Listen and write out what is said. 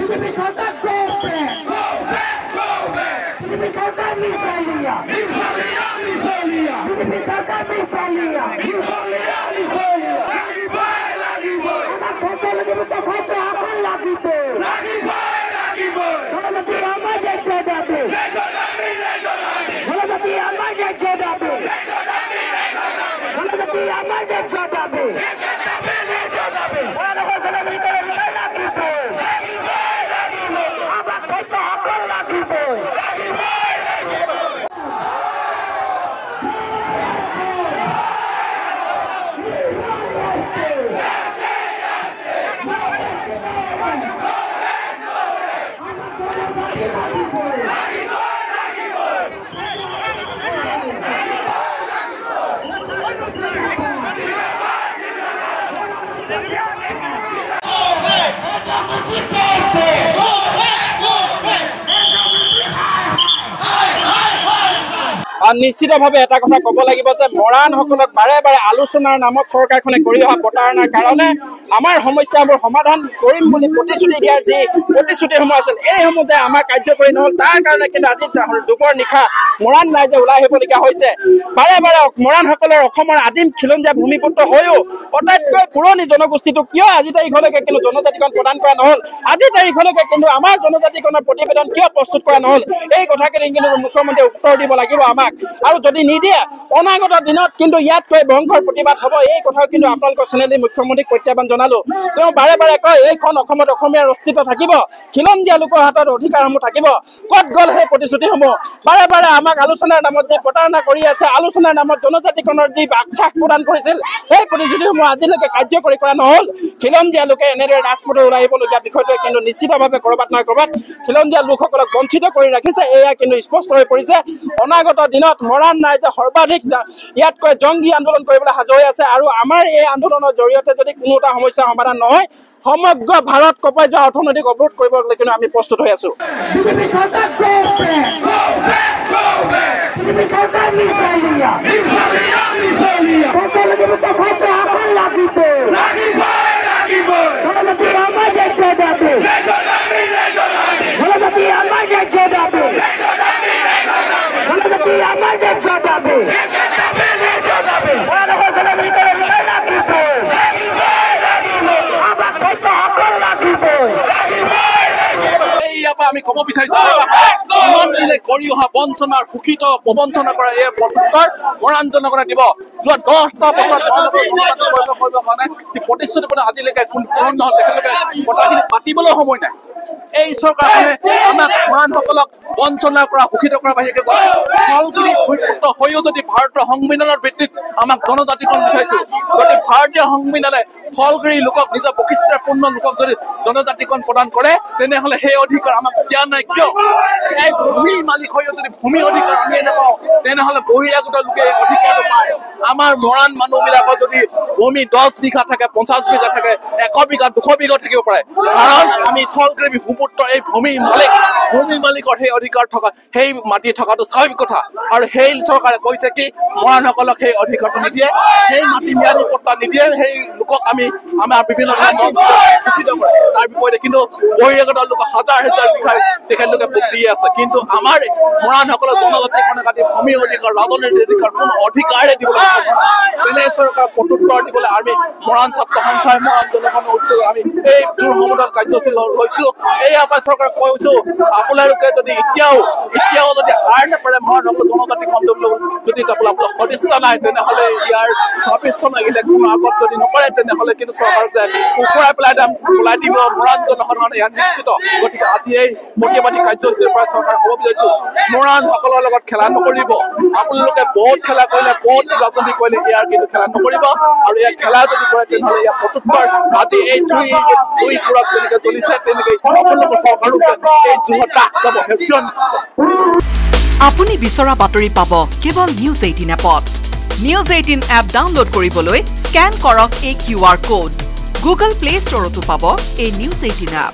BJP सरकार go back. BJP सरकार missile लिया. BJP सरकार मिसाइल लिया. लगी बोल. हमारा खाता लगे तो खाता आकर लगी बोल. हमारा भी हमारे जैसे दाबे. हमारा भी हमारे जैसे दाबे. हमारा भी हमारे जैसे दाबे. हमारा खाता लगे तो लगी बोल. हमारा खाता आकर लगी बोल. নিশ্চিতভাৱে এটা কথা ক'ব লাগিব যে মৰাণসকলক বাৰে বাৰে আলোচনাৰ নামত চৰকাৰখনে কৰি অহা প্ৰতাৰণাৰ কাৰণে আমাৰ সমস্যাবোৰ সমাধান কৰিম বুলি প্ৰতিশ্ৰুতি দিয়াৰ যি প্ৰতিশ্ৰুতিসমূহ আছিল এইসমূহ যে আমাৰ কাৰ্যকৰী নহ'ল তাৰ কাৰণে কিন্তু আজি দুপৰ নিশা মৰাণ ৰাইজে ওলাই আহিবলগীয়া হৈছে। বাৰে বাৰে মৰাণসকলৰ অসমৰ আদিম খিলঞ্জীয়া ভূমিপুত্ৰ হৈও আটাইতকৈ পুৰণি জনগোষ্ঠীটো কিয় আজি তাৰিখলৈকে কিন্তু জনজাতিকৰণ প্ৰদান কৰা নহ'ল, আজি তাৰিখলৈকে কিন্তু আমাৰ জনজাতিকৰণৰ প্ৰতিবেদন কিয় প্ৰস্তুত কৰা নহ'ল, এই কথাখিনি কিন্তু মুখ্যমন্ত্ৰীয়ে উত্তৰ দিব লাগিব আমাক। আৰু যদি নিদিয়ে অনাগত দিনত কিন্তু ইয়াতকৈ ভয়ংকৰ প্ৰতিবাদ হ'ব, এই কথাও কিন্তু আপোনালোকৰ চেনেলি মুখ্যমন্ত্ৰীক প্ৰত্যাহ্বান জনালো। তেওঁ বাৰে বাৰে কয় এইখন অসমত অসমীয়াৰ অস্তিত্ব থাকিব, খিলঞ্জীয়া লোকৰ হাতত অধিকাৰসমূহ থাকিব, ক'ত গ'ল সেই প্ৰতিশ্ৰুতিসমূহ? বাৰে বাৰে আমাক আলোচনাৰ নামত যে প্ৰতাৰণা কৰি আছে, আলোচনাৰ নামত জনজাতিকৰণৰ যি আশ্বাস প্ৰদান কৰিছিল সেই প্ৰতিশ্ৰুতিসমূহ আজিলৈকে কাৰ্যকৰী কৰা নহ'ল। খিলঞ্জীয়া লোকে এনেদৰে ৰাজপথত ওলাই আহিবলগীয়া বিষয়টোৱে কিন্তু নিশ্চিতভাৱে ক'ৰবাত নহয় ক'ৰবাত খিলঞ্জীয়া লোকসকলক বঞ্চিত কৰি ৰাখিছে, এয়া কিন্তু স্পষ্ট হৈ পৰিছে। অনাগত দিনত মৰাণ ৰাইজে সৰ্বাধিক ইয়াতকৈ জংগী আন্দোলন কৰিবলৈ সাজু হৈ আছে আৰু আমাৰ এই আন্দোলনৰ জৰিয়তে যদি কোনো এটা সমস্যাৰ সমাধান নহয় সমগ্ৰ ভাৰত কঁপাই যোৱা অৰ্থনৈতিক অৱৰোধ কৰিবলৈ কিন্তু আমি প্ৰস্তুত হৈ আছো। BJP सरकार go back. BJP सरकार मिसाइल लिया. खाता लगे तो खाता आकर लगी बोल. हमारा भी हमारे जैसे दाबे. हमारा भी हमारे जैसे दाबे. हमारा भी हमारे जैसे दाबे. हमारा खाता लगे तो लगी बोल. हमारा खाता आकर लगी बोल. আমি ক'ব বিচাৰিছো ইমান দিনে কৰি অহা বঞ্চনাৰ শোষিত প্ৰবঞ্চনা কৰা এই প্ৰত্যুত্তৰ মৰাণ জনগণে দিব। যোৱা 10টা বছৰত কৰিবৰ কাৰণে যি প্ৰতিশ্ৰুতি আজিলৈকে পূৰণ নহ'ল, তেখেতলোকে কথাখিনি পাতিবলৈ সময় নাই। এই চৰকাৰখনে আমাক মৰাণসকলক বঞ্চনা কৰা শোষিত কৰা বাহিৰে ফলগুৰি ভূমিপুত্ৰ হৈও যদি ভাৰতৰ সংবিধানৰ ভিত্তিত আমাক জনজাতিকৰণ বিচাৰিছো, যদি ভাৰতীয় সংবিধানে ফলগুৰি লোকক নিজৰ বৈশিষ্ট্যপূৰ্ণ লোকক যদি জনজাতিকৰণ প্ৰদান কৰে তেনেহ'লে সেই অধিকাৰ আমাক দিয়া নাই কিয়? এই ভূমি মালিক হৈও যদি ভূমি অধিকাৰ আমিয়ে নাপাওঁ তেনেহ'লে বহিৰাগত লোকে এই অধিকাৰটো পায়। আমাৰ মৰাণ মানুহবিলাকৰ যদি ভূমি 10 বিঘা থাকে, 50 বিঘা থাকে, 100 বিঘা 200 বিঘা থাকিব পাৰে, কাৰণ আমি ফলগুৰি ভূমিপুত্ৰ এই ভূমি মালিকৰ সেই অধিকাৰ থকা সেই মাটি থকাটো স্বাভাৱিক কথা। আৰু সেই চৰকাৰে কৈছে কি মৰাণসকলক সেই অধিকাৰটো নিদিয়ে, সেই মাটি ম্যাদী পট্টা নিদিয়ে, সেই লোকক আমাৰ বিভিন্ন শোষিত কৰে। তাৰ বিপৰীতে কিন্তু বহিৰাগত লোক হাজাৰ হাজাৰ বিঘাই তেখেতলোকে দি আছে, কিন্তু আমাৰ মৰাণসকলৰ জনজাতিকৰণৰ কাটি ভূমি অধিকাৰ ৰাজনৈতিক অধিকাৰ কোনো অধিকাৰে দিবলৈ তেনে চৰকাৰ প্ৰত্যুত্তৰ দিবলৈ আমি মৰাণ ছাত্ৰ সন্থাই মৰাণ জনগণৰ উদ্যোগ আমি এই জোৰ সমদল কাৰ্যসূচী লৈছো। এই আমাৰ চৰকাৰক কৈছো আপোনালোকে যদি এতিয়াও যদি হাৰ নাপাৰে মৰাণসকলৰ জনজাতিক আন্দোলন যদি আপোনালোকৰ সদিচ্ছা নাই তেনেহ'লে ইয়াৰ 26 চনৰ ইলেকশ্যনৰ আগত যদি নকৰে তেনেহ'লে কিন্তু চৰকাৰ যে ওপৰাই পেলাই দিব মৰাণ জনসাধাৰণ ইয়াৰ নিশ্চিত। গতিকে আজি এই প্ৰতিবাদী কাৰ্যসূচীৰ পৰা চৰকাৰে ক'ব বিচাৰিছো মৰাণসকলৰ লগত খেলা নকৰিব। আপোনালোকে বহুত খেলা কৰিলে, বহুত ৰাজনীতি কৰিলে, ইয়াৰ কিন্তু খেলা নকৰিব। আৰু ইয়াৰ খেলা যদি কৰে তেনেহ'লে ইয়াৰ প্ৰত্যুত্তৰ আজি এই জুইবোৰত যেনেকৈ জ্বলিছে তেনেকৈ আপোনালোকৰ চৰকাৰো এই জুইত দাহ যাব। আপুনি বিচৰা বাতৰি পাব কেৱল নিউজ 18 এপত। নিউজ 18 এপ ডাউনলোড কৰিবলৈ স্কেন কৰক এই QR কোড। গুগল প্লে ষ্টৰতো পাব এই নিউজ 18 এপ।